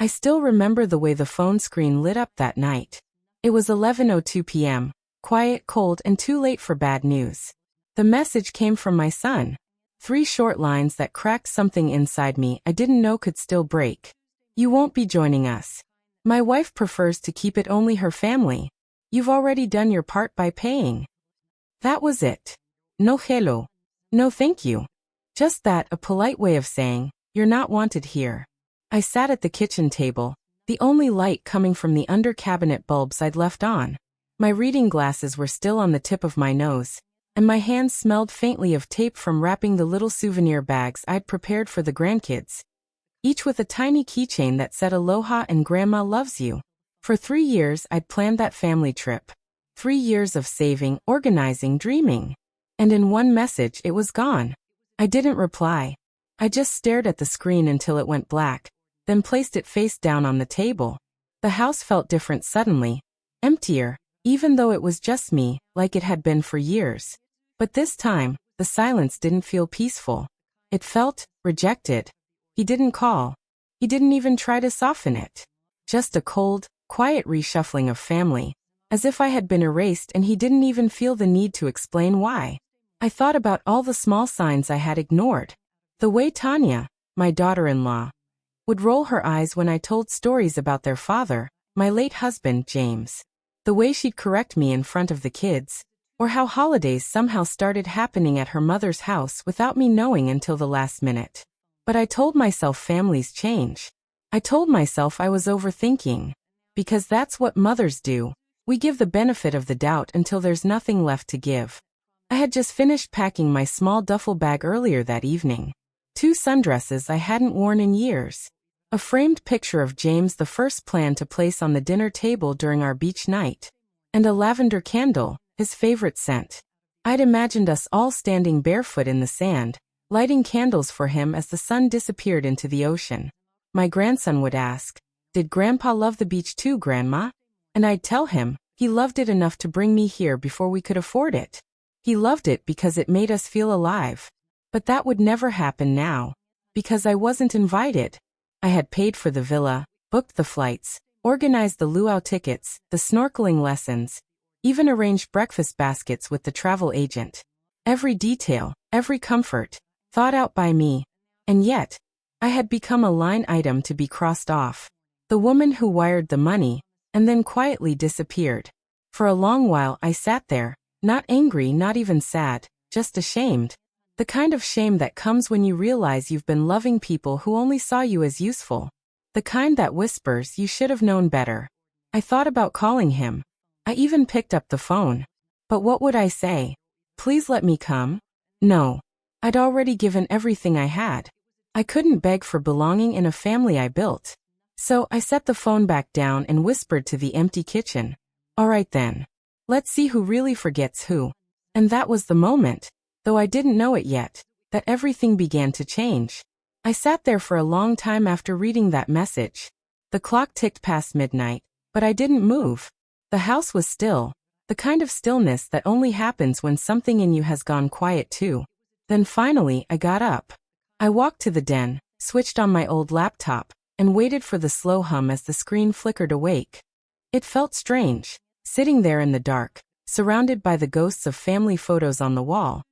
I still remember the way the phone screen lit up that night. It was 11:02 p.m., quiet, cold, and too late for bad news. The message came from my son. 3 short lines that cracked something inside me I didn't know could still break. You won't be joining us. My wife prefers to keep it only her family. You've already done your part by paying. That was it. No hello. No thank you. Just that, a polite way of saying, you're not wanted here. I sat at the kitchen table, the only light coming from the under-cabinet bulbs I'd left on. My reading glasses were still on the tip of my nose, and my hands smelled faintly of tape from wrapping the little souvenir bags I'd prepared for the grandkids, each with a tiny keychain that said Aloha and Grandma loves you. For 3 years I'd planned that family trip. 3 years of saving, organizing, dreaming. And in one message it was gone. I didn't reply. I just stared at the screen until it went black, then placed it face down on the table. The house felt different suddenly, emptier, even though it was just me, like it had been for years. But this time, the silence didn't feel peaceful. It felt rejected. He didn't call. He didn't even try to soften it. Just a cold, quiet reshuffling of family, as if I had been erased and he didn't even feel the need to explain why. I thought about all the small signs I had ignored. The way Tanya, my daughter-in-law, would roll her eyes when I told stories about their father, my late husband, James. The way she'd correct me in front of the kids, or how holidays somehow started happening at her mother's house without me knowing until the last minute. But I told myself families change. I told myself I was overthinking. Because that's what mothers do. We give the benefit of the doubt until there's nothing left to give. I had just finished packing my small duffel bag earlier that evening. 2 sundresses I hadn't worn in years. A framed picture of James, the first plan to place on the dinner table during our beach night. And a lavender candle, his favorite scent. I'd imagined us all standing barefoot in the sand, lighting candles for him as the sun disappeared into the ocean. My grandson would ask, "Did Grandpa love the beach too, Grandma?" And I'd tell him, he loved it enough to bring me here before we could afford it. He loved it because it made us feel alive. But that would never happen now. Because I wasn't invited. I had paid for the villa, booked the flights, organized the luau tickets, the snorkeling lessons, even arranged breakfast baskets with the travel agent. Every detail, every comfort, thought out by me. And yet, I had become a line item to be crossed off. The woman who wired the money, and then quietly disappeared. For a long while I sat there, not angry, not even sad, just ashamed. The kind of shame that comes when you realize you've been loving people who only saw you as useful. The kind that whispers you should have known better. I thought about calling him. I even picked up the phone. But what would I say? Please let me come? No. I'd already given everything I had. I couldn't beg for belonging in a family I built. So I set the phone back down and whispered to the empty kitchen. All right then. Let's see who really forgets who. And that was the moment, though I didn't know it yet, that everything began to change. I sat there for a long time after reading that message. The clock ticked past midnight, but I didn't move. The house was still, the kind of stillness that only happens when something in you has gone quiet too. Then finally I got up. I walked to the den, switched on my old laptop, and waited for the slow hum as the screen flickered awake. It felt strange, sitting there in the dark, surrounded by the ghosts of family photos on the wall,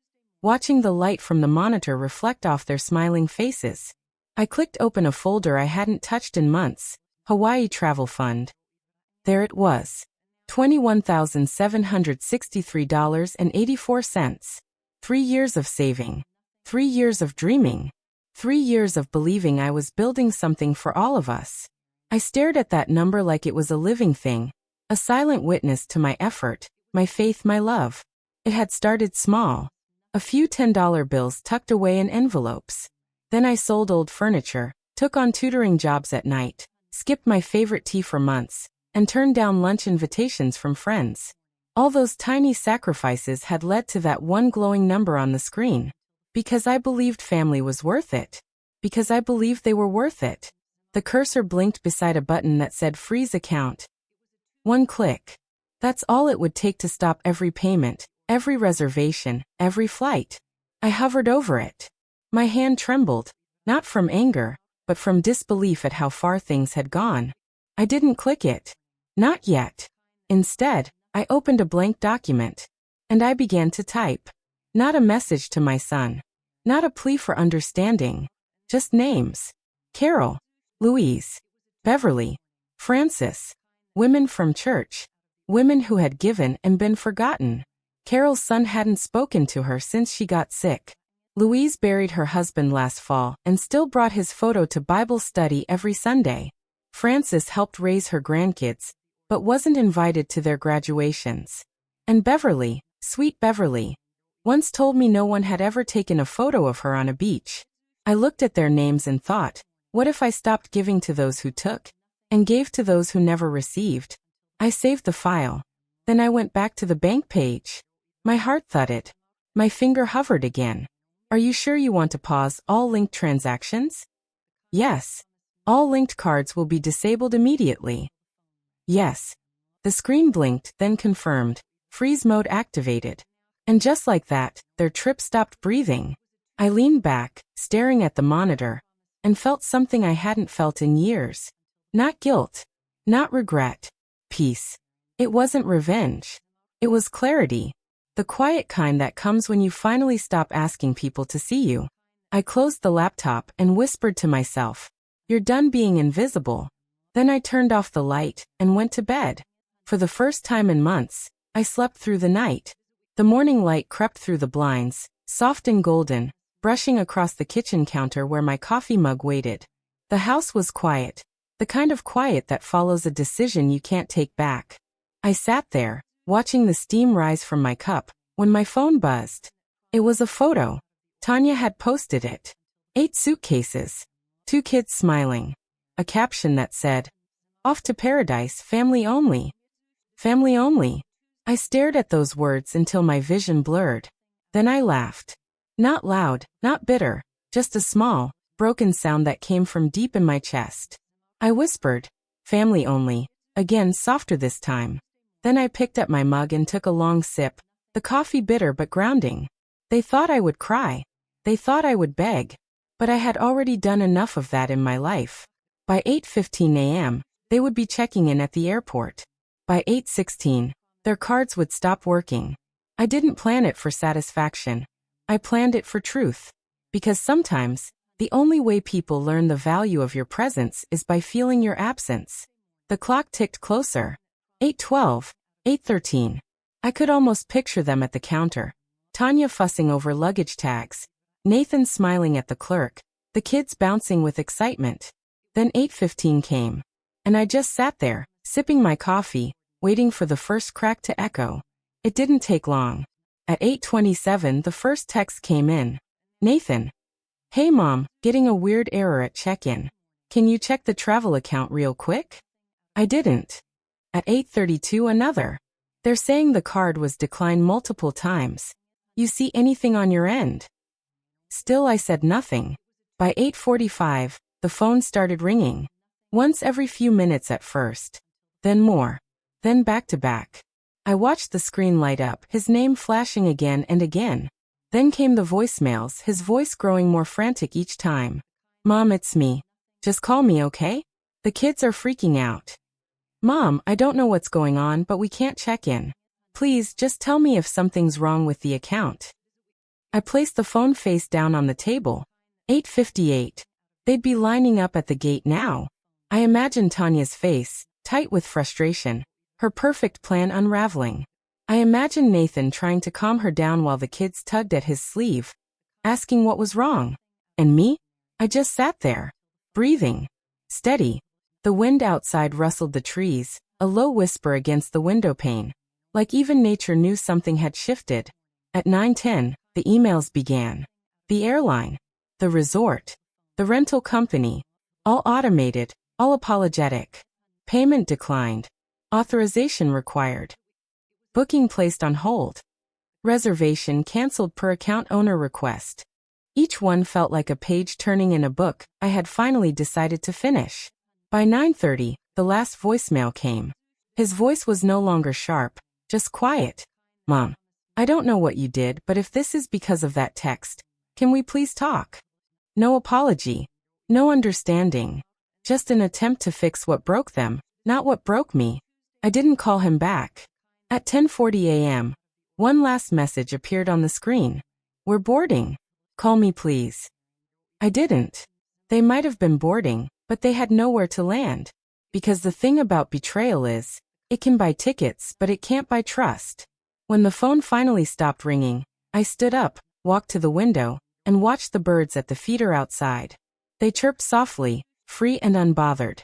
watching the light from the monitor reflect off their smiling faces. I clicked open a folder I hadn't touched in months, Hawaii Travel Fund. There it was. $21,763.84. 3 years of saving. 3 years of dreaming. 3 years of believing I was building something for all of us. I stared at that number like it was a living thing, a silent witness to my effort, my faith, my love. It had started small. A few $10 bills tucked away in envelopes. Then I sold old furniture, took on tutoring jobs at night, skipped my favorite tea for months, and turned down lunch invitations from friends. All those tiny sacrifices had led to that one glowing number on the screen. Because I believed family was worth it. Because I believed they were worth it. The cursor blinked beside a button that said freeze account. 1 click. That's all it would take to stop every payment, every reservation, every flight. I hovered over it. My hand trembled, not from anger, but from disbelief at how far things had gone. I didn't click it. Not yet. Instead, I opened a blank document. And I began to type. Not a message to my son. Not a plea for understanding. Just names. Carol. Louise. Beverly. Frances. Women from church. Women who had given and been forgotten. Carol's son hadn't spoken to her since she got sick. Louise buried her husband last fall and still brought his photo to Bible study every Sunday. Frances helped raise her grandkids, but wasn't invited to their graduations. And Beverly, sweet Beverly, once told me no one had ever taken a photo of her on a beach. I looked at their names and thought, what if I stopped giving to those who took, and gave to those who never received? I saved the file. Then I went back to the bank page. My heart thudded. My finger hovered again. Are you sure you want to pause all linked transactions? Yes. All linked cards will be disabled immediately. Yes. The screen blinked, then confirmed. Freeze mode activated. And just like that, their trip stopped breathing. I leaned back, staring at the monitor, and felt something I hadn't felt in years. Not guilt. Not regret. Peace. It wasn't revenge. It was clarity. The quiet kind that comes when you finally stop asking people to see you. I closed the laptop and whispered to myself, "You're done being invisible." Then I turned off the light and went to bed. For the first time in months, I slept through the night. The morning light crept through the blinds, soft and golden, brushing across the kitchen counter where my coffee mug waited. The house was quiet, the kind of quiet that follows a decision you can't take back. I sat there, watching the steam rise from my cup, when my phone buzzed. It was a photo. Tanya had posted it. 8 suitcases. 2 kids smiling. A caption that said, "Off to paradise, family only." Family only. I stared at those words until my vision blurred. Then I laughed. Not loud, not bitter, just a small, broken sound that came from deep in my chest. I whispered, "Family only," again softer this time. Then I picked up my mug and took a long sip, the coffee bitter but grounding. They thought I would cry. They thought I would beg. But I had already done enough of that in my life. By 8:15 a.m., they would be checking in at the airport. By 8:16, their cards would stop working. I didn't plan it for satisfaction. I planned it for truth. Because sometimes, the only way people learn the value of your presence is by feeling your absence. The clock ticked closer. 8:12, 8:13. I could almost picture them at the counter. Tanya fussing over luggage tags. Nathan smiling at the clerk. The kids bouncing with excitement. Then 8:15 came. And I just sat there, sipping my coffee, waiting for the first crack to echo. It didn't take long. At 8:27 the first text came in. Nathan. "Hey Mom, getting a weird error at check-in. Can you check the travel account real quick?" I didn't. At 8:32 another. "They're saying the card was declined multiple times. You see anything on your end?" Still I said nothing. By 8:45, the phone started ringing. Once every few minutes at first. Then more. Then back to back. I watched the screen light up, his name flashing again and again. Then came the voicemails, his voice growing more frantic each time. "Mom, it's me. Just call me, okay? The kids are freaking out. Mom, I don't know what's going on, but we can't check in. Please, just tell me if something's wrong with the account." I placed the phone face down on the table. 8:58. They'd be lining up at the gate now. I imagined Tanya's face, tight with frustration, her perfect plan unraveling. I imagined Nathan trying to calm her down while the kids tugged at his sleeve, asking what was wrong. And me? I just sat there, breathing, steady. The wind outside rustled the trees, a low whisper against the window pane, like even nature knew something had shifted. At 9:10, the emails began. The airline, the resort, the rental company, all automated, all apologetic. Payment declined. Authorization required. Booking placed on hold. Reservation canceled per account owner request. Each one felt like a page turning in a book I had finally decided to finish. By 9:30, the last voicemail came. His voice was no longer sharp, just quiet. "Mom, I don't know what you did, but if this is because of that text, can we please talk? No apology. No understanding. Just an attempt to fix what broke them, not what broke me. I didn't call him back. At 10:40 a.m., one last message appeared on the screen. We're boarding. Call me please. I didn't. They might have been boarding, but they had nowhere to land. Because the thing about betrayal is, it can buy tickets, but it can't buy trust. When the phone finally stopped ringing, I stood up, walked to the window, and watched the birds at the feeder outside. They chirped softly, free and unbothered.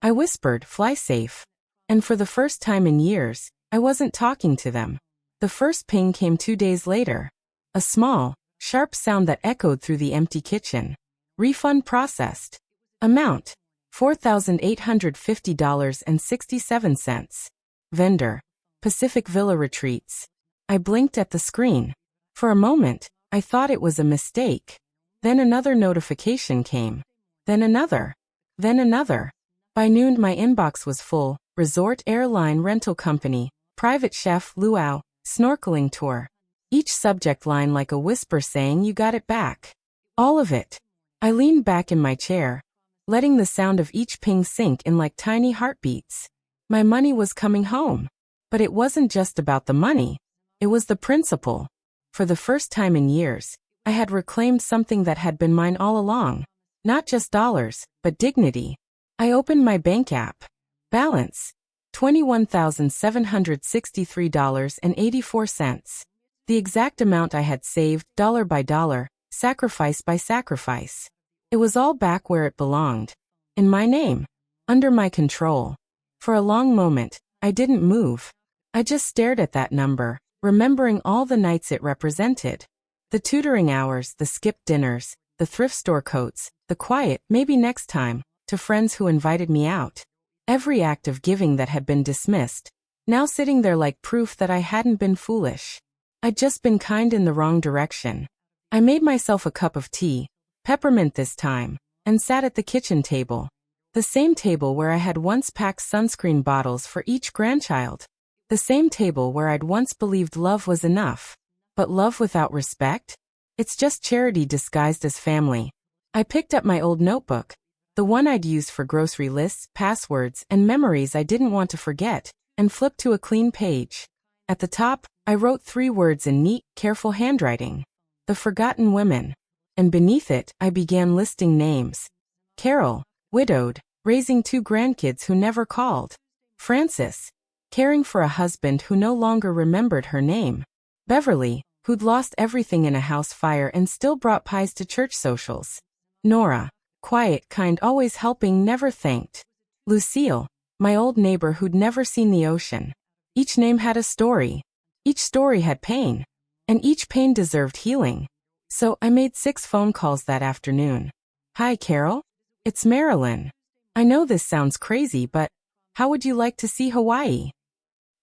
I whispered, fly safe. And for the first time in years, I wasn't talking to them. The first ping came 2 days later. A small, sharp sound that echoed through the empty kitchen. Refund processed. Amount: $4,850.67. Vendor: Pacific Villa Retreats. I blinked at the screen. For a moment, I thought it was a mistake. Then another notification came. Then another. Then another. By noon my inbox was full. Resort airline rental company, private chef luau, snorkeling tour. Each subject line like a whisper saying you got it back. All of it. I leaned back in my chair, letting the sound of each ping sink in like tiny heartbeats. My money was coming home. But it wasn't just about the money. It was the principle. For the first time in years, I had reclaimed something that had been mine all along. Not just dollars, but dignity. I opened my bank app. Balance: $21,763.84. The exact amount I had saved, dollar by dollar, sacrifice by sacrifice. It was all back where it belonged. In my name. Under my control. For a long moment, I didn't move. I just stared at that number, remembering all the nights it represented. The tutoring hours, the skipped dinners, the thrift store coats, the quiet, maybe next time, to friends who invited me out. Every act of giving that had been dismissed, now sitting there like proof that I hadn't been foolish. I'd just been kind in the wrong direction. I made myself a cup of tea, peppermint this time, and sat at the kitchen table. The same table where I had once packed sunscreen bottles for each grandchild. The same table where I'd once believed love was enough. But love without respect? It's just charity disguised as family. I picked up my old notebook, the one I'd used for grocery lists, passwords, and memories I didn't want to forget, and flipped to a clean page. At the top, I wrote 3 words in neat, careful handwriting. The Forgotten Women. And beneath it, I began listing names. Carol, widowed, raising 2 grandkids who never called. Frances, caring for a husband who no longer remembered her name. Beverly, who'd lost everything in a house fire and still brought pies to church socials. Nora, quiet, kind, always helping, never thanked. Lucille, my old neighbor who'd never seen the ocean. Each name had a story. Each story had pain. And each pain deserved healing. So I made 6 phone calls that afternoon. Hi, Carol. It's Marilyn. I know this sounds crazy, but how would you like to see Hawaii?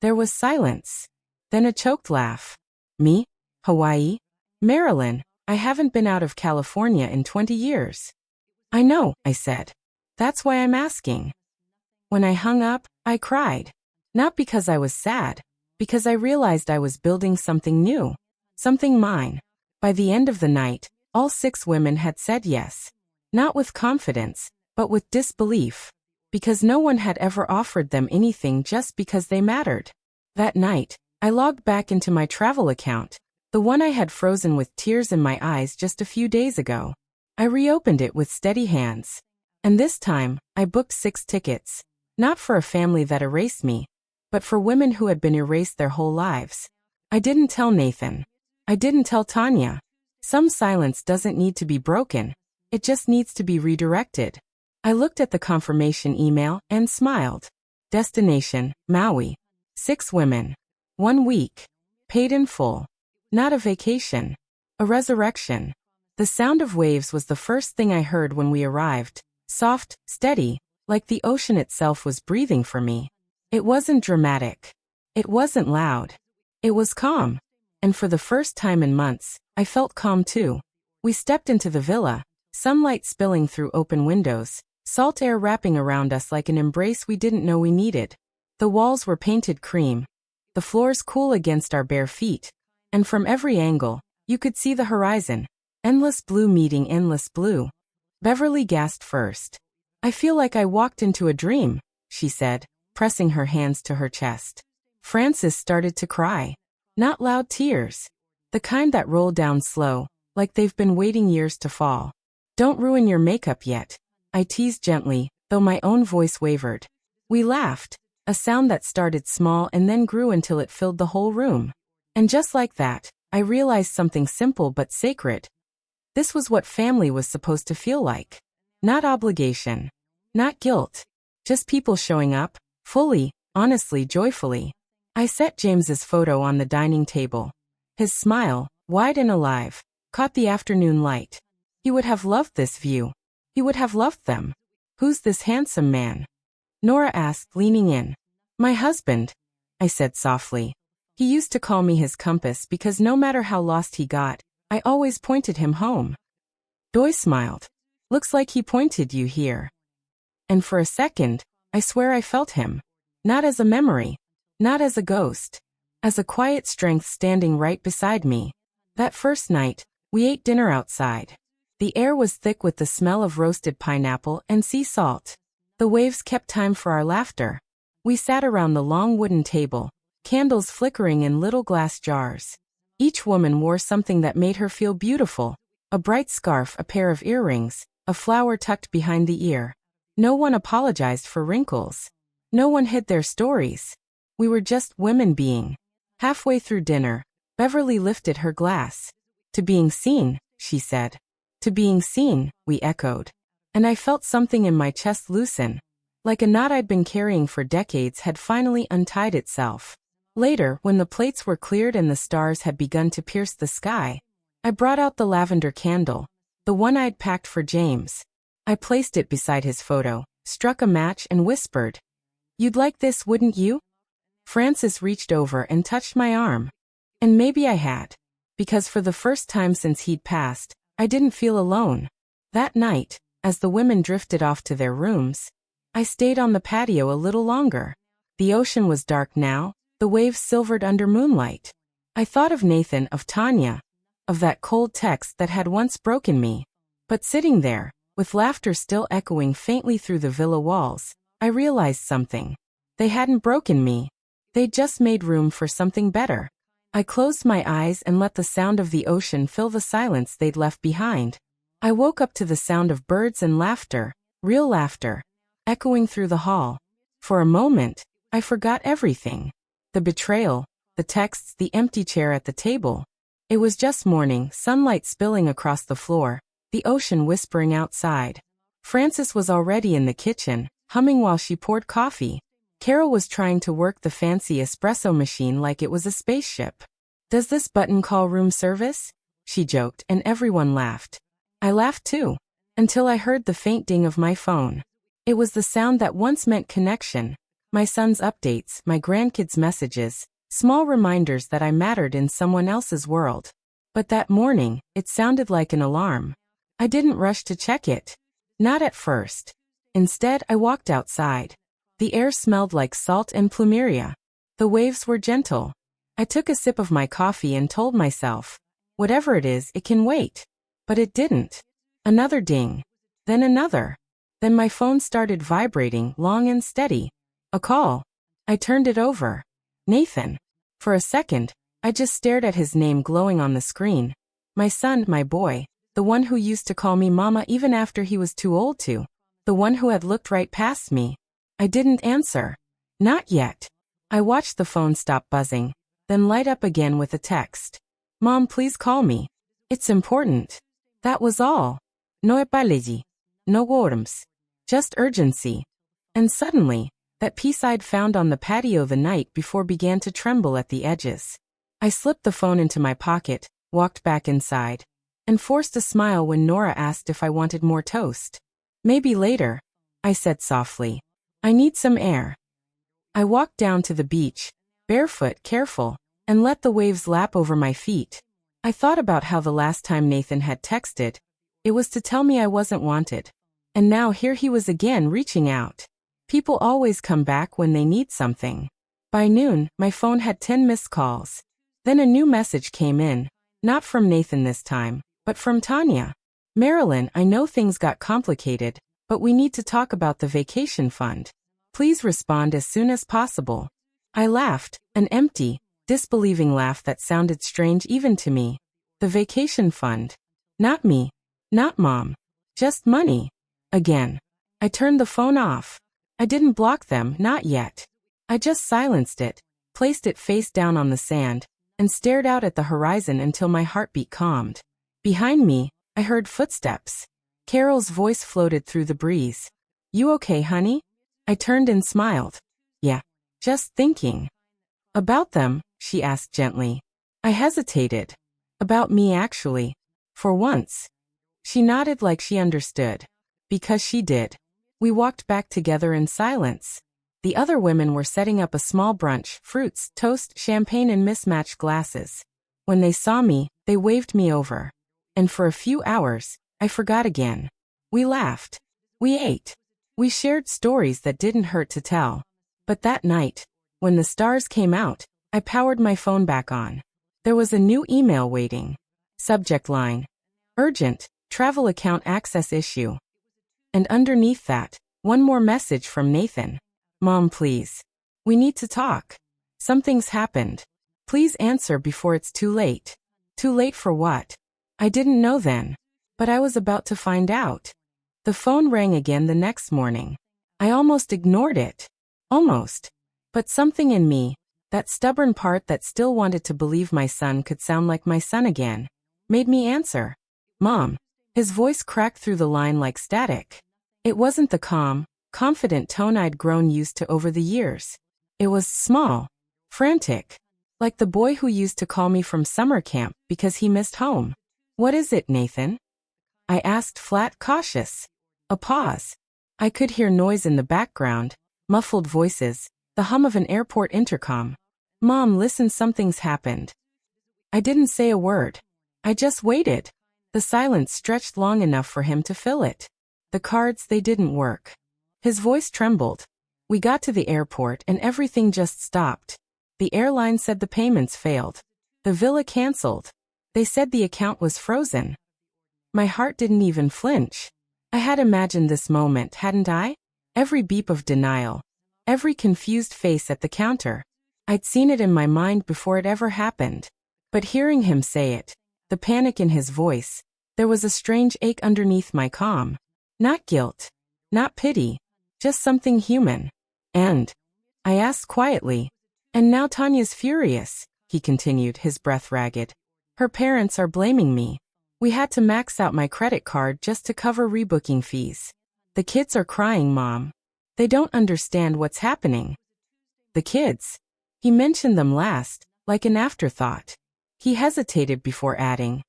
There was silence. Then a choked laugh. Me? Hawaii? Marilyn, I haven't been out of California in 20 years. I know, I said. That's why I'm asking. When I hung up, I cried. Not because I was sad, because I realized I was building something new. Something mine. By the end of the night, all 6 women had said yes. Not with confidence, but with disbelief. Because no one had ever offered them anything just because they mattered. That night, I logged back into my travel account, the one I had frozen with tears in my eyes just a few days ago. I reopened it with steady hands. And this time, I booked 6 tickets. Not for a family that erased me, but for women who had been erased their whole lives. I didn't tell Nathan. I didn't tell Tanya. Some silence doesn't need to be broken. It just needs to be redirected. I looked at the confirmation email and smiled. Destination, Maui. 6 women. 1 week. Paid in full. Not a vacation. A resurrection. The sound of waves was the first thing I heard when we arrived. Soft, steady, like the ocean itself was breathing for me. It wasn't dramatic. It wasn't loud. It was calm. And for the first time in months, I felt calm too. We stepped into the villa, sunlight spilling through open windows, salt air wrapping around us like an embrace we didn't know we needed. The walls were painted cream. The floors cool against our bare feet. And from every angle, you could see the horizon. Endless blue meeting endless blue. Beverly gasped first. I feel like I walked into a dream, she said, pressing her hands to her chest. Frances started to cry. Not loud tears. The kind that roll down slow, like they've been waiting years to fall. Don't ruin your makeup yet, I teased gently, though my own voice wavered. We laughed, a sound that started small and then grew until it filled the whole room. And just like that, I realized something simple but sacred. This was what family was supposed to feel like. Not obligation. Not guilt. Just people showing up, fully, honestly, joyfully. I set James's photo on the dining table. His smile, wide and alive, caught the afternoon light. He would have loved this view. He would have loved them. Who's this handsome man? Nora asked, leaning in. My husband, I said softly. He used to call me his compass because no matter how lost he got, I always pointed him home. Doy smiled. Looks like he pointed you here. And for a second, I swear I felt him. Not as a memory. Not as a ghost. As a quiet strength standing right beside me. That first night, we ate dinner outside. The air was thick with the smell of roasted pineapple and sea salt. The waves kept time for our laughter. We sat around the long wooden table, candles flickering in little glass jars. Each woman wore something that made her feel beautiful. A bright scarf, a pair of earrings, a flower tucked behind the ear. No one apologized for wrinkles. No one hid their stories. We were just women being. Halfway through dinner, Beverly lifted her glass. To being seen, she said. To being seen, we echoed. And I felt something in my chest loosen. Like a knot I'd been carrying for decades had finally untied itself. Later, when the plates were cleared and the stars had begun to pierce the sky, I brought out the lavender candle, the one I'd packed for James. I placed it beside his photo, struck a match and whispered, "You'd like this, wouldn't you?" Frances reached over and touched my arm. And maybe I had. Because for the first time since he'd passed, I didn't feel alone. That night, as the women drifted off to their rooms, I stayed on the patio a little longer. The ocean was dark now, the waves silvered under moonlight. I thought of Nathan, of Tanya, of that cold text that had once broken me. But sitting there, with laughter still echoing faintly through the villa walls, I realized something. They hadn't broken me. They'd just made room for something better. I closed my eyes and let the sound of the ocean fill the silence they'd left behind. I woke up to the sound of birds and laughter, real laughter, echoing through the hall. For a moment, I forgot everything. The betrayal, the texts, the empty chair at the table. It was just morning, sunlight spilling across the floor, the ocean whispering outside. Frances was already in the kitchen, humming while she poured coffee. Carol was trying to work the fancy espresso machine like it was a spaceship. "Does this button call room service?" she joked, and everyone laughed. I laughed too, until I heard the faint ding of my phone. It was the sound that once meant connection. My son's updates, my grandkids' messages, small reminders that I mattered in someone else's world. But that morning, it sounded like an alarm. I didn't rush to check it. Not at first. Instead, I walked outside. The air smelled like salt and plumeria. The waves were gentle. I took a sip of my coffee and told myself, whatever it is, it can wait. But it didn't. Another ding. Then another. Then my phone started vibrating, long and steady. A call. I turned it over. Nathan. For a second, I just stared at his name glowing on the screen. My son, my boy. The one who used to call me mama even after he was too old to. The one who had looked right past me. I didn't answer. Not yet. I watched the phone stop buzzing, then light up again with a text. "Mom, please call me. It's important." That was all. No apology. No worms. Just urgency. And suddenly, that piece I'd found on the patio the night before began to tremble at the edges. I slipped the phone into my pocket, walked back inside, and forced a smile when Nora asked if I wanted more toast. "Maybe later," I said softly. "I need some air." I walked down to the beach, barefoot, careful, and let the waves lap over my feet. I thought about how the last time Nathan had texted, it was to tell me I wasn't wanted. And now here he was again reaching out. People always come back when they need something. By noon, my phone had 10 missed calls. Then a new message came in, not from Nathan this time, but from Tanya. Marilyn, I know things got complicated, but we need to talk about the vacation fund. Please respond as soon as possible. I laughed, an empty, disbelieving laugh that sounded strange even to me. The vacation fund. Not me. Not Mom. Just money. Again. I turned the phone off. I didn't block them, not yet. I just silenced it, placed it face down on the sand, and stared out at the horizon until my heartbeat calmed. Behind me, I heard footsteps. Carol's voice floated through the breeze. You okay, honey? I turned and smiled. Yeah. Just thinking. About them, she asked gently. I hesitated. About me actually. For once. She nodded like she understood. Because she did. We walked back together in silence. The other women were setting up a small brunch, fruits, toast, champagne in mismatched glasses. When they saw me, they waved me over. And for a few hours, I forgot again. We laughed. We ate. We shared stories that didn't hurt to tell. But that night, when the stars came out, I powered my phone back on. There was a new email waiting. Subject line. Urgent, travel account access issue. And underneath that, one more message from Nathan. Mom, please. We need to talk. Something's happened. Please answer before it's too late. Too late for what? I didn't know then. But I was about to find out. The phone rang again the next morning. I almost ignored it. Almost. But something in me, that stubborn part that still wanted to believe my son could sound like my son again, made me answer. Mom. His voice cracked through the line like static. It wasn't the calm, confident tone I'd grown used to over the years. It was small, frantic, like the boy who used to call me from summer camp because he missed home. What is it, Nathan? I asked, flat, cautious. A pause. I could hear noise in the background, muffled voices, the hum of an airport intercom. Mom, listen, something's happened. I didn't say a word. I just waited. The silence stretched long enough for him to fill it. The cards, they didn't work. His voice trembled. We got to the airport and everything just stopped. The airline said the payments failed. The villa canceled. They said the account was frozen. My heart didn't even flinch. I had imagined this moment, hadn't I? Every beep of denial. Every confused face at the counter. I'd seen it in my mind before it ever happened. But hearing him say it, the panic in his voice, there was a strange ache underneath my calm. Not guilt. Not pity. Just something human. And I asked quietly. And now Tanya's furious, he continued, his breath ragged. Her parents are blaming me. We had to max out my credit card just to cover rebooking fees. The kids are crying, Mom. They don't understand what's happening. The kids. He mentioned them last, like an afterthought. He hesitated before adding.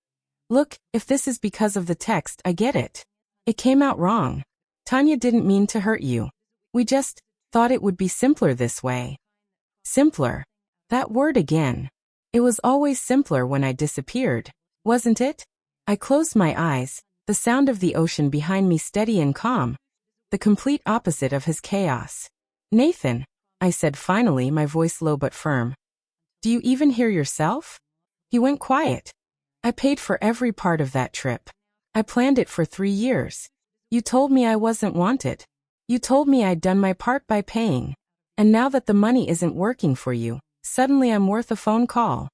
Look, if this is because of the text, I get it. It came out wrong. Tanya didn't mean to hurt you. We just thought it would be simpler this way. Simpler. That word again. It was always simpler when I disappeared, wasn't it? I closed my eyes, the sound of the ocean behind me steady and calm. The complete opposite of his chaos. Nathan, I said finally, my voice low but firm. Do you even hear yourself? He went quiet. I paid for every part of that trip. I planned it for 3 years. You told me I wasn't wanted. You told me I'd done my part by paying. And now that the money isn't working for you, suddenly I'm worth a phone call.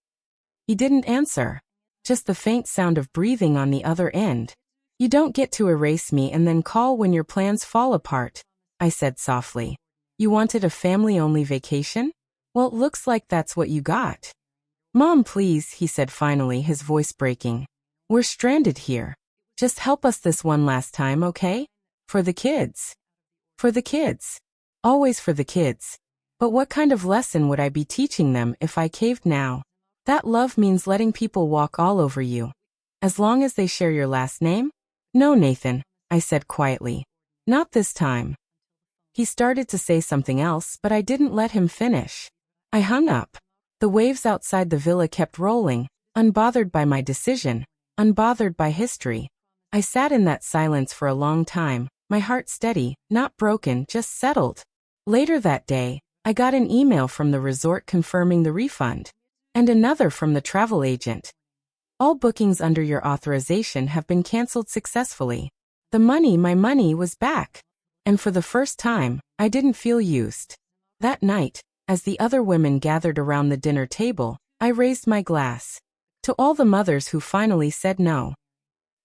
He didn't answer. Just the faint sound of breathing on the other end. You don't get to erase me and then call when your plans fall apart, I said softly. You wanted a family-only vacation? Well, it looks like that's what you got. Mom, please, he said finally, his voice breaking. We're stranded here. Just help us this one last time, okay? For the kids. For the kids. Always for the kids. But what kind of lesson would I be teaching them if I caved now? That love means letting people walk all over you. As long as they share your last name? No, Nathan, I said quietly. Not this time. He started to say something else, but I didn't let him finish. I hung up. The waves outside the villa kept rolling, unbothered by my decision, unbothered by history. I sat in that silence for a long time, my heart steady, not broken, just settled. Later that day, I got an email from the resort confirming the refund. And another from the travel agent. All bookings under your authorization have been canceled successfully. My money was back. And for the first time, I didn't feel used. That night, as the other women gathered around the dinner table, I raised my glass. To all the mothers who finally said no.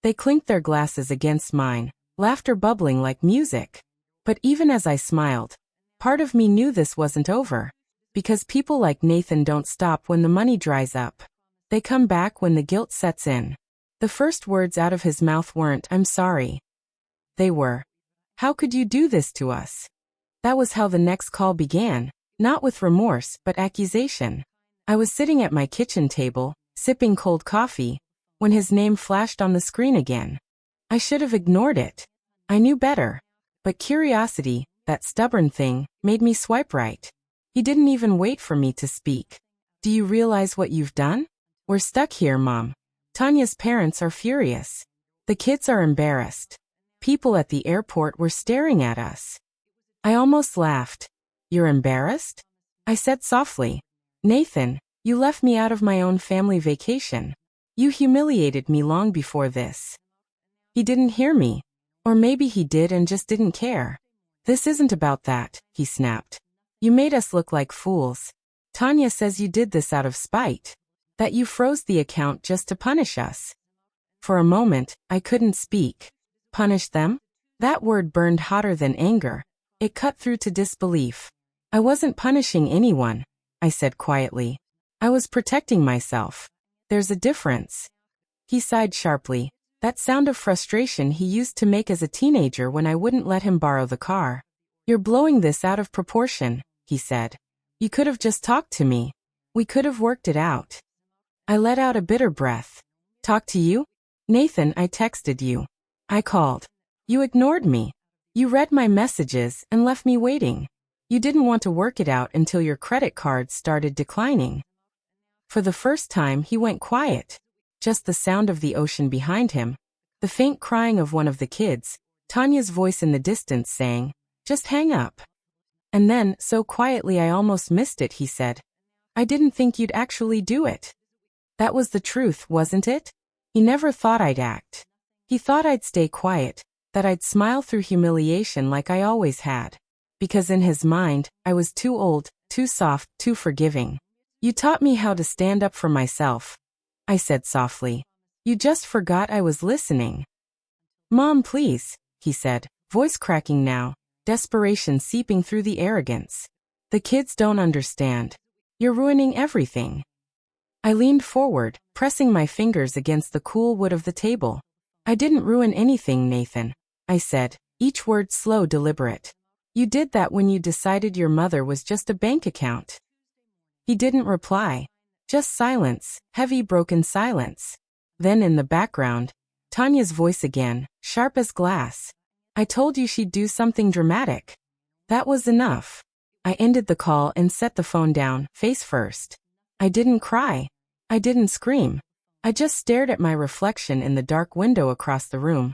They clinked their glasses against mine, laughter bubbling like music. But even as I smiled, part of me knew this wasn't over. Because people like Nathan don't stop when the money dries up. They come back when the guilt sets in. The first words out of his mouth weren't, "I'm sorry." They were, "How could you do this to us?" That was how the next call began, not with remorse but accusation. I was sitting at my kitchen table, sipping cold coffee, when his name flashed on the screen again. I should have ignored it. I knew better. But curiosity, that stubborn thing, made me swipe right. He didn't even wait for me to speak. "Do you realize what you've done? We're stuck here, Mom." Tanya's parents are furious. The kids are embarrassed. People at the airport were staring at us. I almost laughed. "You're embarrassed?" I said softly. "Nathan, you left me out of my own family vacation. You humiliated me long before this." He didn't hear me. Or maybe he did and just didn't care. "This isn't about that," he snapped. "You made us look like fools. Tanya says you did this out of spite. That you froze the account just to punish us." For a moment, I couldn't speak. Punish them? That word burned hotter than anger. It cut through to disbelief. "I wasn't punishing anyone," I said quietly. "I was protecting myself. There's a difference." He sighed sharply, that sound of frustration he used to make as a teenager when I wouldn't let him borrow the car. "You're blowing this out of proportion," he said. "You could have just talked to me. We could have worked it out." I let out a bitter breath. "Talk to you? Nathan, I texted you. I called. You ignored me. You read my messages and left me waiting. You didn't want to work it out until your credit cards started declining." For the first time, he went quiet. Just the sound of the ocean behind him, the faint crying of one of the kids, Tanya's voice in the distance saying, "Just hang up." And then, so quietly I almost missed it, he said, "I didn't think you'd actually do it." That was the truth, wasn't it? He never thought I'd act. He thought I'd stay quiet, that I'd smile through humiliation like I always had. Because in his mind, I was too old, too soft, too forgiving. "You taught me how to stand up for myself," I said softly. "You just forgot I was listening." "Mom, please," he said, voice cracking now, desperation seeping through the arrogance. "The kids don't understand. You're ruining everything." I leaned forward, pressing my fingers against the cool wood of the table. "I didn't ruin anything, Nathan," I said, each word slow, deliberate. "You did that when you decided your mother was just a bank account." He didn't reply. Just silence, heavy broken silence. Then in the background, Tanya's voice again, sharp as glass. "I told you she'd do something dramatic." That was enough. I ended the call and set the phone down, face first. I didn't cry. I didn't scream. I just stared at my reflection in the dark window across the room.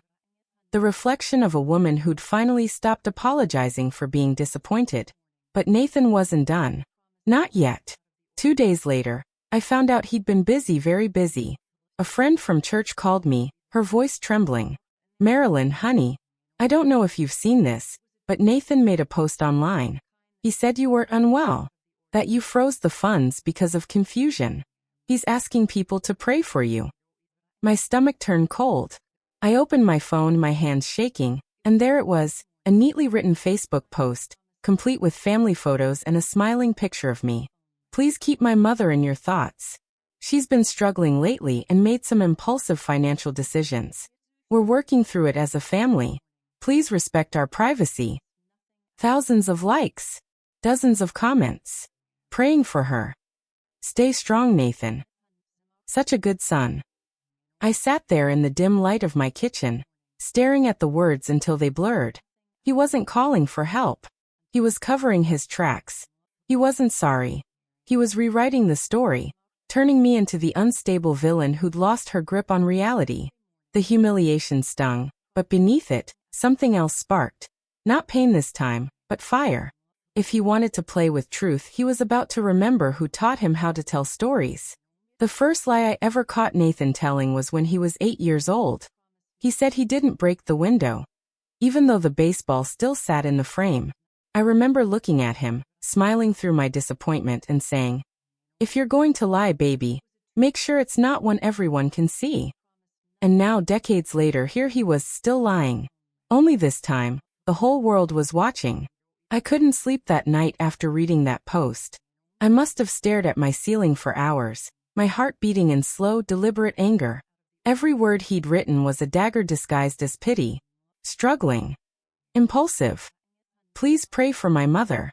The reflection of a woman who'd finally stopped apologizing for being disappointed. But Nathan wasn't done. Not yet. 2 days later, I found out he'd been busy, very busy. A friend from church called me, her voice trembling. "Marilyn, honey, I don't know if you've seen this, but Nathan made a post online. He said you were unwell, that you froze the funds because of confusion. He's asking people to pray for you." My stomach turned cold. I opened my phone, my hands shaking, and there it was, a neatly written Facebook post, complete with family photos and a smiling picture of me. "Please keep my mother in your thoughts. She's been struggling lately and made some impulsive financial decisions. We're working through it as a family. Please respect our privacy." Thousands of likes. Dozens of comments. Praying for her. "Stay strong, Nathan. Such a good son." I sat there in the dim light of my kitchen, staring at the words until they blurred. He wasn't calling for help. He was covering his tracks. He wasn't sorry. He was rewriting the story, turning me into the unstable villain who'd lost her grip on reality. The humiliation stung, but beneath it, something else sparked. Not pain this time, but fire. If he wanted to play with truth, he was about to remember who taught him how to tell stories. The first lie I ever caught Nathan telling was when he was 8 years old. He said he didn't break the window, even though the baseball still sat in the frame. I remember looking at him, smiling through my disappointment and saying, "If you're going to lie, baby, make sure it's not one everyone can see." And now, decades later, here he was still lying. Only this time, the whole world was watching. I couldn't sleep that night after reading that post. I must have stared at my ceiling for hours, my heart beating in slow, deliberate anger. Every word he'd written was a dagger disguised as pity. Struggling. Impulsive. Please pray for my mother.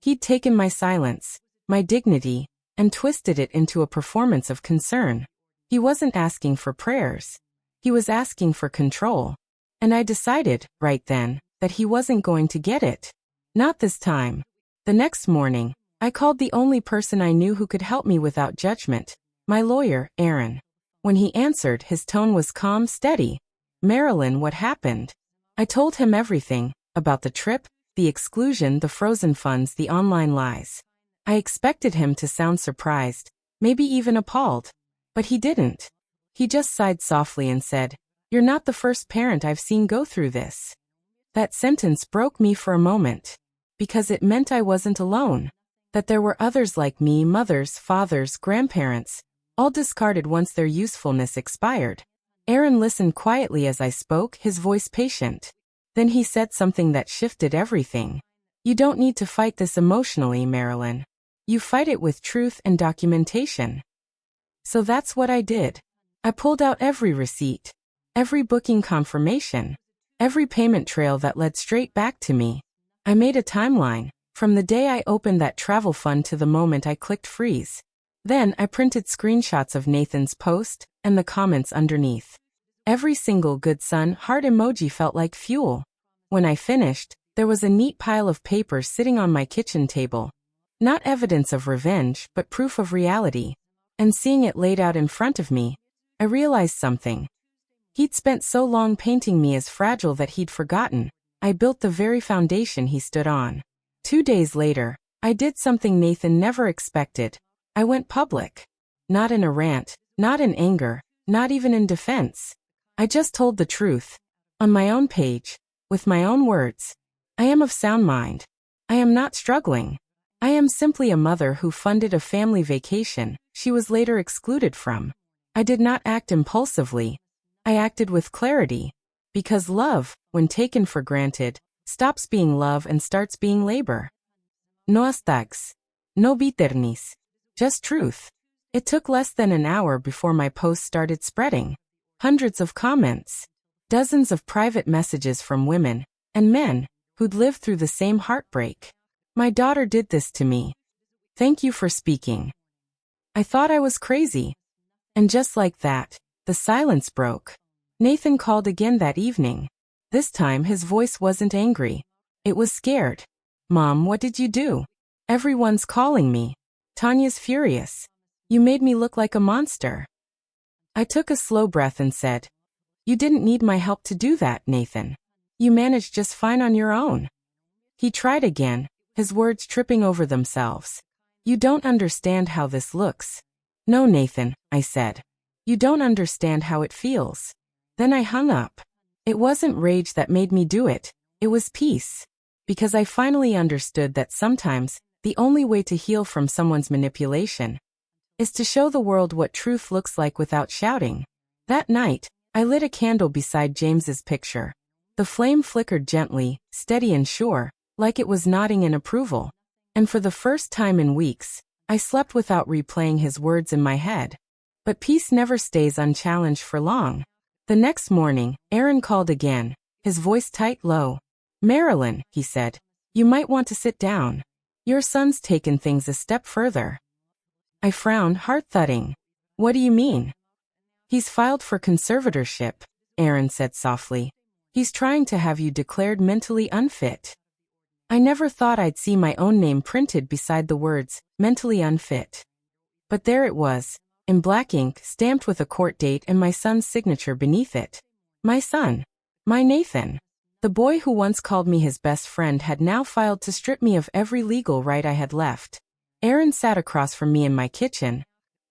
He'd taken my silence, my dignity, and twisted it into a performance of concern. He wasn't asking for prayers. He was asking for control. And I decided, right then, that he wasn't going to get it. Not this time. The next morning, I called the only person I knew who could help me without judgment, my lawyer, Aaron. When he answered, his tone was calm, steady. "Marilyn, what happened?" I told him everything, about the trip, the exclusion, the frozen funds, the online lies. I expected him to sound surprised, maybe even appalled. But he didn't. He just sighed softly and said, "You're not the first parent I've seen go through this." That sentence broke me for a moment, because it meant I wasn't alone, that there were others like me, mothers, fathers, grandparents, all discarded once their usefulness expired. Aaron listened quietly as I spoke, his voice patient. Then he said something that shifted everything. "You don't need to fight this emotionally, Marilyn. You fight it with truth and documentation." So that's what I did. I pulled out every receipt, every booking confirmation, every payment trail that led straight back to me. I made a timeline, from the day I opened that travel fund to the moment I clicked freeze. Then I printed screenshots of Nathan's post and the comments underneath. Every single good son heart emoji felt like fuel. When I finished, there was a neat pile of papers sitting on my kitchen table. Not evidence of revenge, but proof of reality. And seeing it laid out in front of me, I realized something. He'd spent so long painting me as fragile that he'd forgotten I built the very foundation he stood on. 2 days later, I did something Nathan never expected. I went public. Not in a rant, not in anger, not even in defense. I just told the truth. On my own page, with my own words. I am of sound mind. I am not struggling. I am simply a mother who funded a family vacation she was later excluded from. I did not act impulsively. I acted with clarity. Because love, when taken for granted, stops being love and starts being labor. No hashtags. No bitternis. Just truth. It took less than an hour before my post started spreading. Hundreds of comments. Dozens of private messages from women and men who'd lived through the same heartbreak. "My daughter did this to me. Thank you for speaking." I thought I was crazy. And just like that, the silence broke. Nathan called again that evening. This time his voice wasn't angry. It was scared. "Mom, what did you do? Everyone's calling me. Tanya's furious. You made me look like a monster." I took a slow breath and said, "You didn't need my help to do that, Nathan. You managed just fine on your own." He tried again, his words tripping over themselves. "You don't understand how this looks." "No, Nathan," I said. "You don't understand how it feels." Then I hung up. It wasn't rage that made me do it. It was peace. Because I finally understood that sometimes, the only way to heal from someone's manipulation is to show the world what truth looks like without shouting. That night, I lit a candle beside James's picture. The flame flickered gently, steady and sure, like it was nodding in approval. And for the first time in weeks, I slept without replaying his words in my head. But peace never stays unchallenged for long. The next morning, Aaron called again, his voice tight, low. "Marilyn," he said, "you might want to sit down. Your son's taken things a step further." I frowned, heart thudding. "What do you mean?" "He's filed for conservatorship," Aaron said softly. "He's trying to have you declared mentally unfit." I never thought I'd see my own name printed beside the words, "mentally unfit." But there it was, in black ink, stamped with a court date and my son's signature beneath it. My son. My Nathan. The boy who once called me his best friend had now filed to strip me of every legal right I had left. Aaron sat across from me in my kitchen.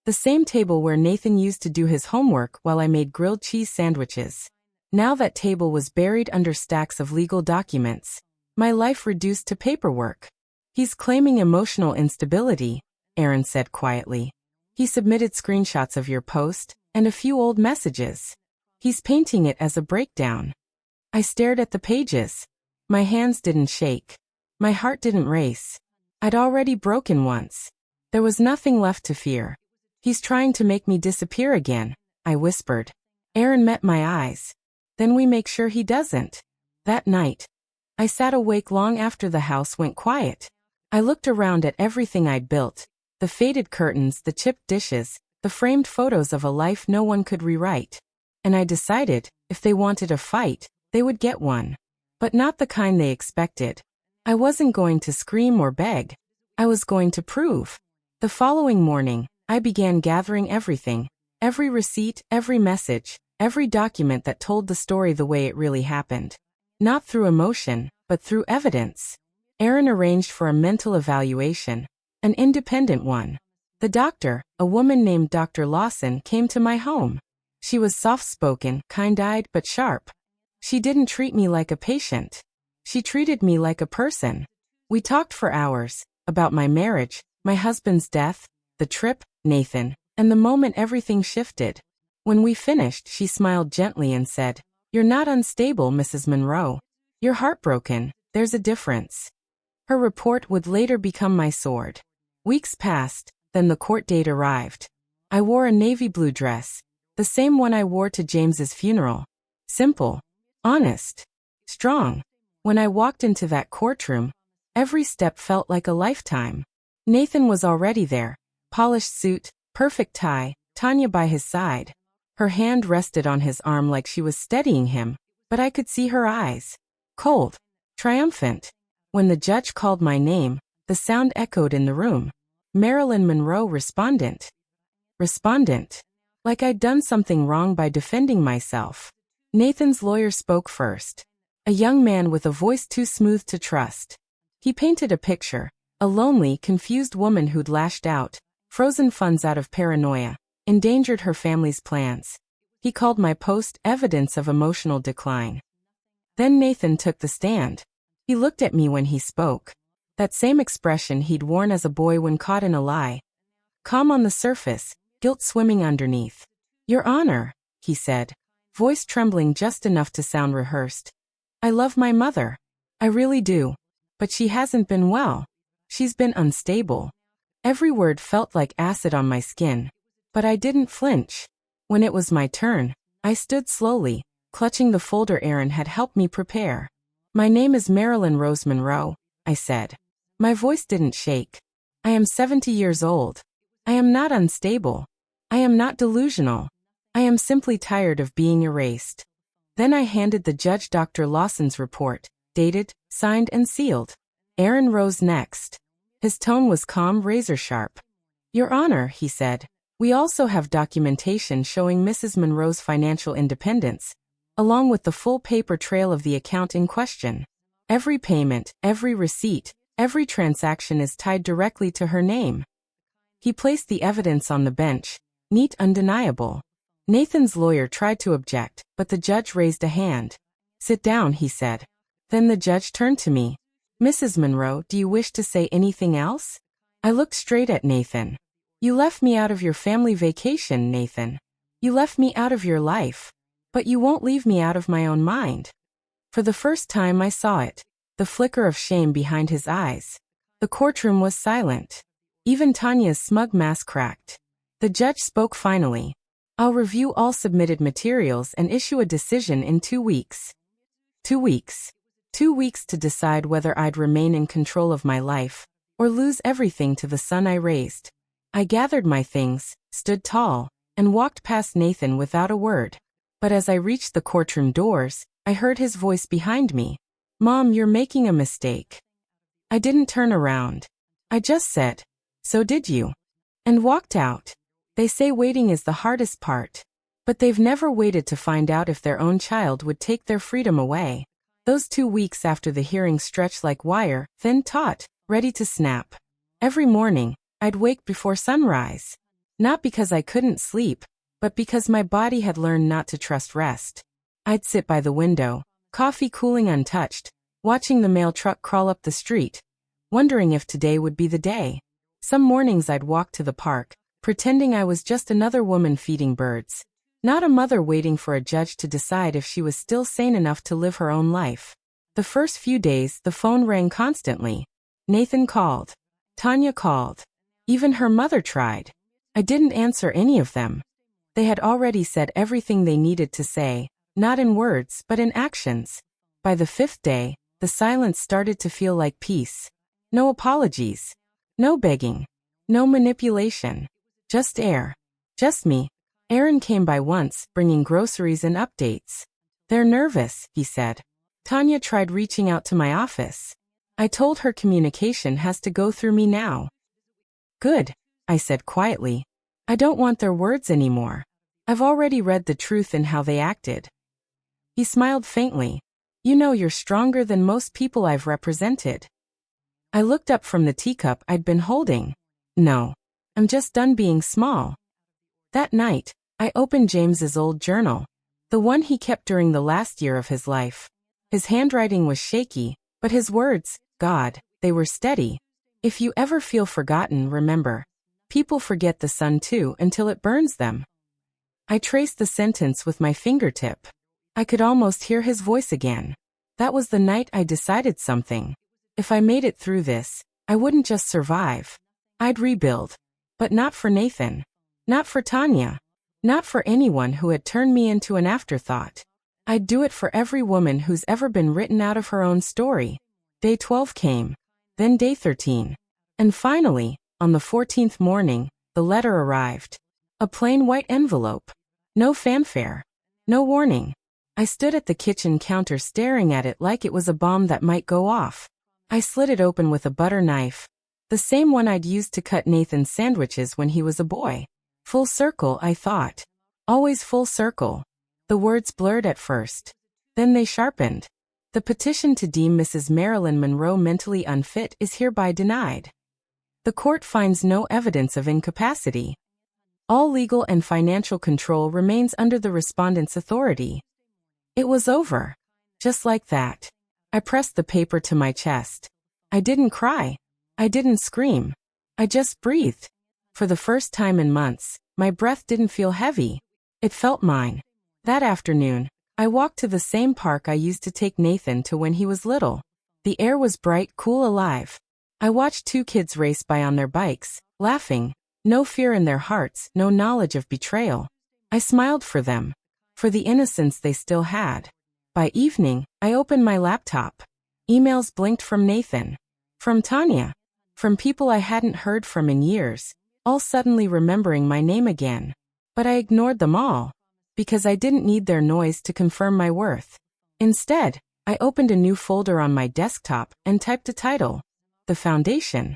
The same table where Nathan used to do his homework while I made grilled cheese sandwiches. Now that table was buried under stacks of legal documents. My life reduced to paperwork. He's claiming emotional instability, Aaron said quietly. He submitted screenshots of your post and a few old messages. He's painting it as a breakdown. I stared at the pages. My hands didn't shake. My heart didn't race. I'd already broken once. There was nothing left to fear. He's trying to make me disappear again, I whispered. Aaron met my eyes. Then we make sure he doesn't. That night, I sat awake long after the house went quiet. I looked around at everything I'd built. The faded curtains, the chipped dishes, the framed photos of a life no one could rewrite. And I decided, if they wanted a fight, they would get one. But not the kind they expected. I wasn't going to scream or beg. I was going to prove. The following morning, I began gathering everything. Every receipt, every message, every document that told the story the way it really happened. Not through emotion, but through evidence. Aaron arranged for a mental evaluation. An independent one. The doctor, a woman named Dr. Lawson, came to my home. She was soft-spoken, kind-eyed, but sharp. She didn't treat me like a patient. She treated me like a person. We talked for hours, about my marriage, my husband's death, the trip, Nathan, and the moment everything shifted. When we finished, she smiled gently and said, "You're not unstable, Mrs. Monroe. You're heartbroken. There's a difference." Her report would later become my sword. Weeks passed, then the court date arrived. I wore a navy blue dress, the same one I wore to James's funeral. Simple, honest, strong. When I walked into that courtroom, every step felt like a lifetime. Nathan was already there, polished suit, perfect tie, Tanya by his side. Her hand rested on his arm like she was steadying him, but I could see her eyes. Cold, triumphant. When the judge called my name, the sound echoed in the room. Marilyn Monroe, respondent. Respondent. Like I'd done something wrong by defending myself. Nathan's lawyer spoke first. A young man with a voice too smooth to trust. He painted a picture, a lonely, confused woman who'd lashed out, frozen funds out of paranoia, endangered her family's plans. He called my post evidence of emotional decline. Then Nathan took the stand. He looked at me when he spoke. That same expression he'd worn as a boy when caught in a lie. Calm on the surface, guilt swimming underneath. "Your Honor," he said, voice trembling just enough to sound rehearsed. "I love my mother. I really do. But she hasn't been well. She's been unstable." Every word felt like acid on my skin. But I didn't flinch. When it was my turn, I stood slowly, clutching the folder Aaron had helped me prepare. "My name is Marilyn Rose Monroe," I said. My voice didn't shake. "I am 70 years old. I am not unstable. I am not delusional. I am simply tired of being erased." Then I handed the judge Dr. Lawson's report, dated, signed and sealed. Aaron rose next. His tone was calm, razor-sharp. "Your Honor," he said, "we also have documentation showing Mrs. Monroe's financial independence, along with the full paper trail of the account in question. Every payment, every receipt, every transaction is tied directly to her name." He placed the evidence on the bench, neat, undeniable. Nathan's lawyer tried to object, but the judge raised a hand. "Sit down," he said. Then the judge turned to me. "Mrs. Monroe, do you wish to say anything else?" I looked straight at Nathan. "You left me out of your family vacation, Nathan. You left me out of your life. But you won't leave me out of my own mind." For the first time I saw it, the flicker of shame behind his eyes. The courtroom was silent. Even Tanya's smug mask cracked. The judge spoke finally. "I'll review all submitted materials and issue a decision in 2 weeks." 2 weeks. 2 weeks to decide whether I'd remain in control of my life, or lose everything to the son I raised. I gathered my things, stood tall, and walked past Nathan without a word. But as I reached the courtroom doors, I heard his voice behind me. "Mom, you're making a mistake." I didn't turn around. I just said, "So did you?" and walked out. They say waiting is the hardest part. But they've never waited to find out if their own child would take their freedom away. Those 2 weeks after the hearing stretched like wire, thin taut, ready to snap. Every morning, I'd wake before sunrise. Not because I couldn't sleep, but because my body had learned not to trust rest. I'd sit by the window, coffee cooling untouched, watching the mail truck crawl up the street, wondering if today would be the day. Some mornings I'd walk to the park, pretending I was just another woman feeding birds. Not a mother waiting for a judge to decide if she was still sane enough to live her own life. The first few days, the phone rang constantly. Nathan called. Tanya called. Even her mother tried. I didn't answer any of them. They had already said everything they needed to say, not in words but in actions. By the fifth day, the silence started to feel like peace. No apologies. No begging. No manipulation. Just air. Just me. Aaron came by once, bringing groceries and updates. "They're nervous," he said. Tanya tried reaching out to my office. I told her communication has to go through me now. "Good," I said quietly. "I don't want their words anymore. I've already read the truth in how they acted." He smiled faintly. "You know you're stronger than most people I've represented." I looked up from the teacup I'd been holding. "No. I'm just done being small." That night, I opened James's old journal, the one he kept during the last year of his life. His handwriting was shaky, but his words, God, they were steady. "If you ever feel forgotten, remember. People forget the sun too until it burns them." I traced the sentence with my fingertip. I could almost hear his voice again. That was the night I decided something. If I made it through this, I wouldn't just survive. I'd rebuild. But not for Nathan. Not for Tanya. Not for anyone who had turned me into an afterthought. I'd do it for every woman who's ever been written out of her own story. Day 12 came. Then day 13. And finally, on the 14th morning, the letter arrived. A plain white envelope. No fanfare. No warning. I stood at the kitchen counter staring at it like it was a bomb that might go off. I slit it open with a butter knife. The same one I'd used to cut Nathan's sandwiches when he was a boy. Full circle, I thought. Always full circle. The words blurred at first. Then they sharpened. The petition to deem Mrs. Marilyn Monroe mentally unfit is hereby denied. The court finds no evidence of incapacity. All legal and financial control remains under the respondent's authority. It was over. Just like that. I pressed the paper to my chest. I didn't cry. I didn't scream. I just breathed. For the first time in months, my breath didn't feel heavy. It felt mine. That afternoon, I walked to the same park I used to take Nathan to when he was little. The air was bright, cool, alive. I watched two kids race by on their bikes, laughing. No fear in their hearts, no knowledge of betrayal. I smiled for them. For the innocence they still had. By evening, I opened my laptop. Emails blinked from Nathan. From Tanya. From people I hadn't heard from in years, all suddenly remembering my name again. But I ignored them all. Because I didn't need their noise to confirm my worth. Instead, I opened a new folder on my desktop and typed a title. The Foundation.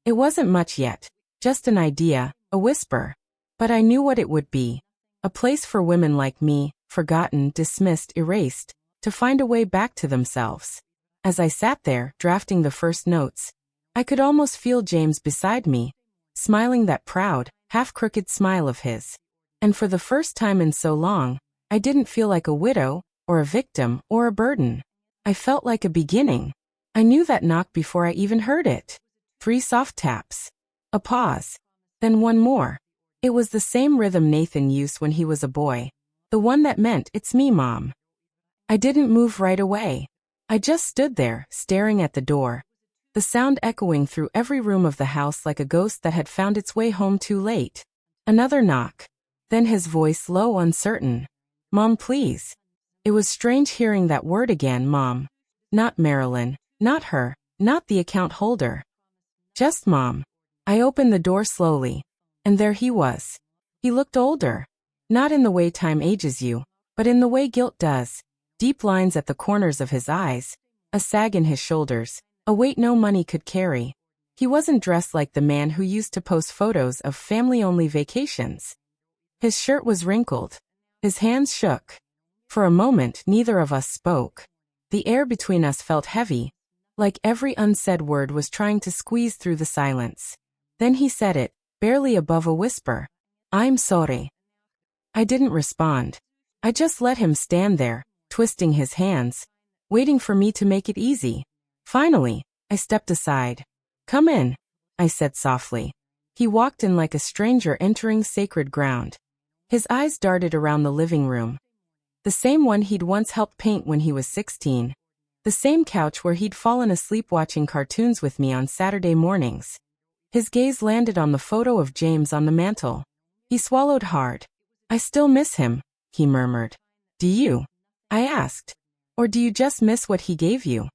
It wasn't much yet. Just an idea, a whisper. But I knew what it would be. A place for women like me, forgotten, dismissed, erased, to find a way back to themselves. As I sat there, drafting the first notes, I could almost feel James beside me, smiling that proud, half-crooked smile of his. And for the first time in so long, I didn't feel like a widow, or a victim, or a burden. I felt like a beginning. I knew that knock before I even heard it. 3 soft taps. A pause. Then one more. It was the same rhythm Nathan used when he was a boy. The one that meant, "It's me, Mom." I didn't move right away. I just stood there, staring at the door. The sound echoing through every room of the house like a ghost that had found its way home too late. Another knock. Then his voice low, uncertain. "Mom, please." It was strange hearing that word again, Mom. Not Marilyn. Not her. Not the account holder. Just Mom. I opened the door slowly. And there he was. He looked older. Not in the way time ages you, but in the way guilt does. Deep lines at the corners of his eyes. A sag in his shoulders. A weight no money could carry. He wasn't dressed like the man who used to post photos of family-only vacations. His shirt was wrinkled. His hands shook. For a moment, neither of us spoke. The air between us felt heavy, like every unsaid word was trying to squeeze through the silence. Then he said it, barely above a whisper. I'm sorry. I didn't respond. I just let him stand there, twisting his hands, waiting for me to make it easy. Finally, I stepped aside. Come in, I said softly. He walked in like a stranger entering sacred ground. His eyes darted around the living room. The same one he'd once helped paint when he was 16. The same couch where he'd fallen asleep watching cartoons with me on Saturday mornings. His gaze landed on the photo of James on the mantel. He swallowed hard. I still miss him, he murmured. Do you? I asked. Or do you just miss what he gave you?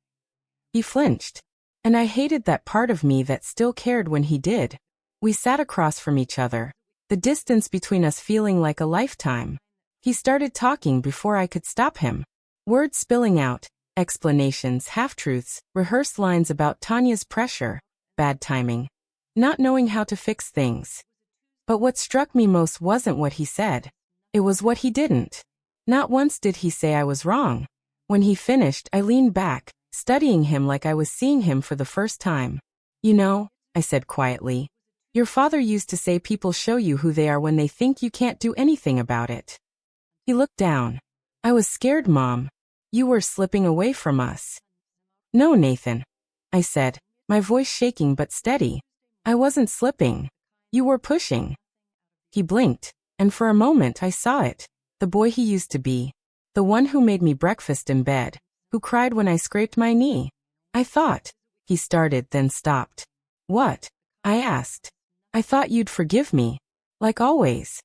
He flinched. And I hated that part of me that still cared when he did. We sat across from each other, the distance between us feeling like a lifetime. He started talking before I could stop him. Words spilling out, explanations, half-truths, rehearsed lines about Tanya's pressure, bad timing, not knowing how to fix things. But what struck me most wasn't what he said. It was what he didn't. Not once did he say I was wrong. When he finished, I leaned back, studying him like I was seeing him for the first time. You know, I said quietly, your father used to say people show you who they are when they think you can't do anything about it. He looked down. I was scared, Mom. You were slipping away from us. No, Nathan, I said, my voice shaking but steady. I wasn't slipping. You were pushing. He blinked, and for a moment I saw it. The boy he used to be. The one who made me breakfast in bed, who cried when I scraped my knee. I thought. He started, then stopped. What? I asked. I thought you'd forgive me. Like always.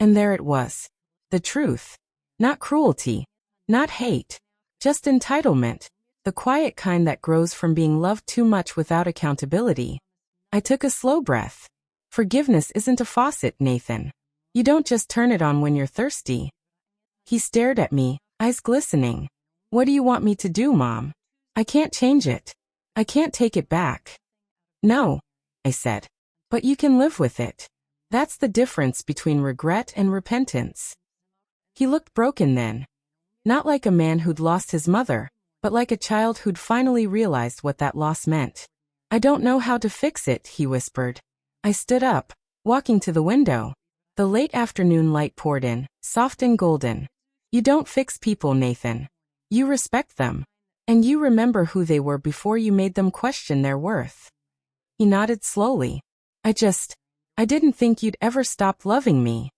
And there it was. The truth. Not cruelty. Not hate. Just entitlement. The quiet kind that grows from being loved too much without accountability. I took a slow breath. Forgiveness isn't a faucet, Nathan. You don't just turn it on when you're thirsty. He stared at me, eyes glistening. What do you want me to do, Mom? I can't change it. I can't take it back. No, I said. But you can live with it. That's the difference between regret and repentance. He looked broken then. Not like a man who'd lost his mother, but like a child who'd finally realized what that loss meant. I don't know how to fix it, he whispered. I stood up, walking to the window. The late afternoon light poured in, soft and golden. You don't fix people, Nathan. You respect them. And you remember who they were before you made them question their worth. He nodded slowly. I didn't think you'd ever stop loving me.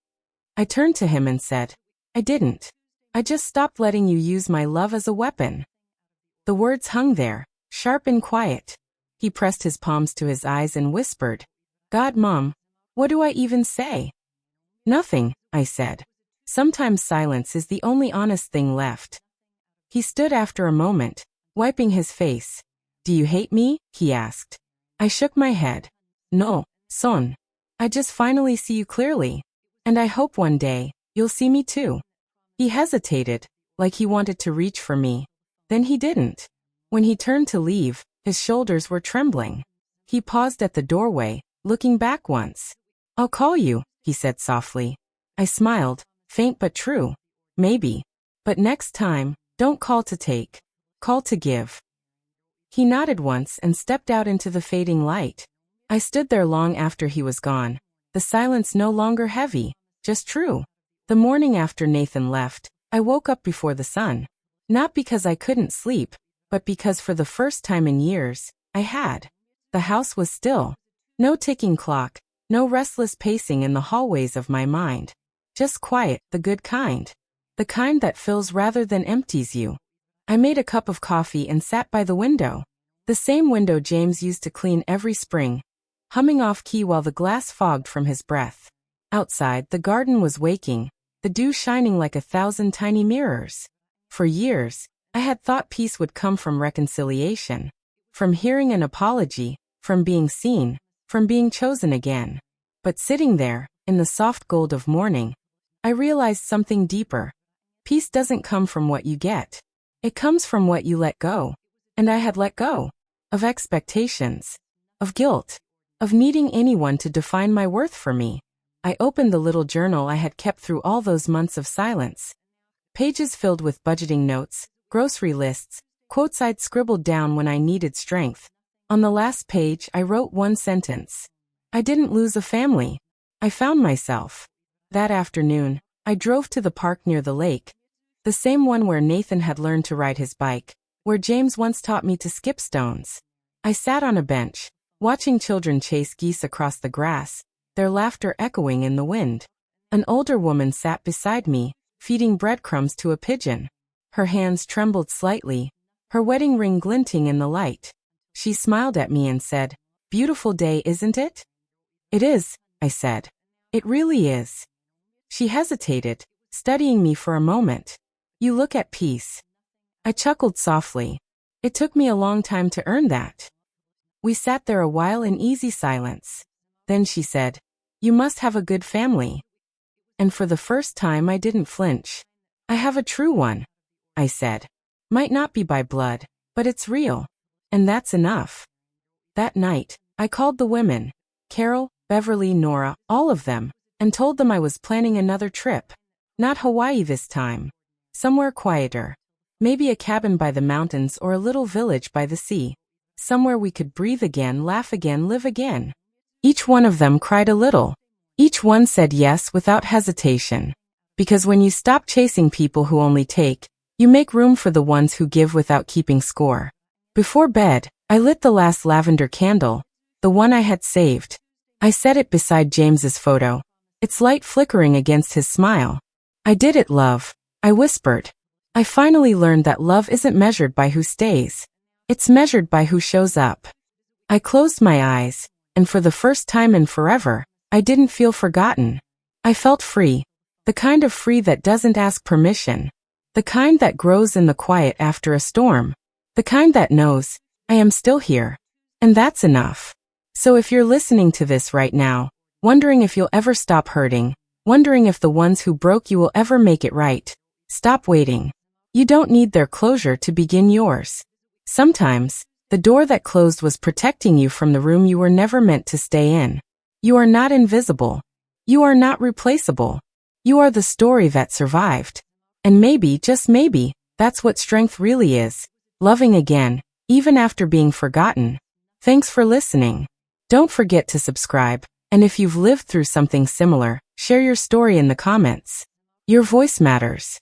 I turned to him and said, I didn't. I just stopped letting you use my love as a weapon. The words hung there, sharp and quiet. He pressed his palms to his eyes and whispered, God, Mom, what do I even say? Nothing, I said. Sometimes silence is the only honest thing left. He stood after a moment, wiping his face. Do you hate me? He asked. I shook my head. No, son. I just finally see you clearly. And I hope one day, you'll see me too. He hesitated, like he wanted to reach for me. Then he didn't. When he turned to leave, his shoulders were trembling. He paused at the doorway, looking back once. I'll call you, he said softly. I smiled, faint but true. Maybe. But next time, don't call to take. Call to give. He nodded once and stepped out into the fading light. I stood there long after he was gone. The silence no longer heavy, just true. The morning after Nathan left, I woke up before the sun. Not because I couldn't sleep, but because for the first time in years, I had. The house was still. No ticking clock, no restless pacing in the hallways of my mind. Just quiet, the good kind. The kind that fills rather than empties you. I made a cup of coffee and sat by the window. The same window James used to clean every spring, humming off key while the glass fogged from his breath. Outside, the garden was waking, the dew shining like 1,000 tiny mirrors. For years, I had thought peace would come from reconciliation, from hearing an apology, from being seen, from being chosen again. But sitting there, in the soft gold of morning, I realized something deeper. Peace doesn't come from what you get. It comes from what you let go. And I had let go. Of expectations. Of guilt. Of needing anyone to define my worth for me. I opened the little journal I had kept through all those months of silence. Pages filled with budgeting notes, grocery lists, quotes I'd scribbled down when I needed strength. On the last page, I wrote one sentence. I didn't lose a family. I found myself. That afternoon, I drove to the park near the lake. The same one where Nathan had learned to ride his bike, where James once taught me to skip stones. I sat on a bench, watching children chase geese across the grass, their laughter echoing in the wind. An older woman sat beside me, feeding breadcrumbs to a pigeon. Her hands trembled slightly, her wedding ring glinting in the light. She smiled at me and said, "Beautiful day, isn't it?" "It is," I said. "It really is." She hesitated, studying me for a moment. "You look at peace." I chuckled softly. It took me a long time to earn that. We sat there a while in easy silence. Then she said, "You must have a good family." And for the first time I didn't flinch. "I have a true one," I said. "Might not be by blood, but it's real. And that's enough." That night, I called the women, Carol, Beverly, Nora, all of them, and told them I was planning another trip. Not Hawaii this time. Somewhere quieter. Maybe a cabin by the mountains or a little village by the sea. Somewhere we could breathe again, laugh again, live again. Each one of them cried a little. Each one said yes without hesitation. Because when you stop chasing people who only take, you make room for the ones who give without keeping score. Before bed, I lit the last lavender candle, the one I had saved. I set it beside James's photo, its light flickering against his smile. "I did it, love," I whispered. "I finally learned that love isn't measured by who stays. It's measured by who shows up." I closed my eyes, and for the first time in forever, I didn't feel forgotten. I felt free. The kind of free that doesn't ask permission. The kind that grows in the quiet after a storm. The kind that knows, I am still here. And that's enough. So if you're listening to this right now, wondering if you'll ever stop hurting, wondering if the ones who broke you will ever make it right, stop waiting. You don't need their closure to begin yours. Sometimes, the door that closed was protecting you from the room you were never meant to stay in. You are not invisible. You are not replaceable. You are the story that survived. And maybe, just maybe, that's what strength really is. Loving again, even after being forgotten. Thanks for listening. Don't forget to subscribe, and if you've lived through something similar, share your story in the comments. Your voice matters.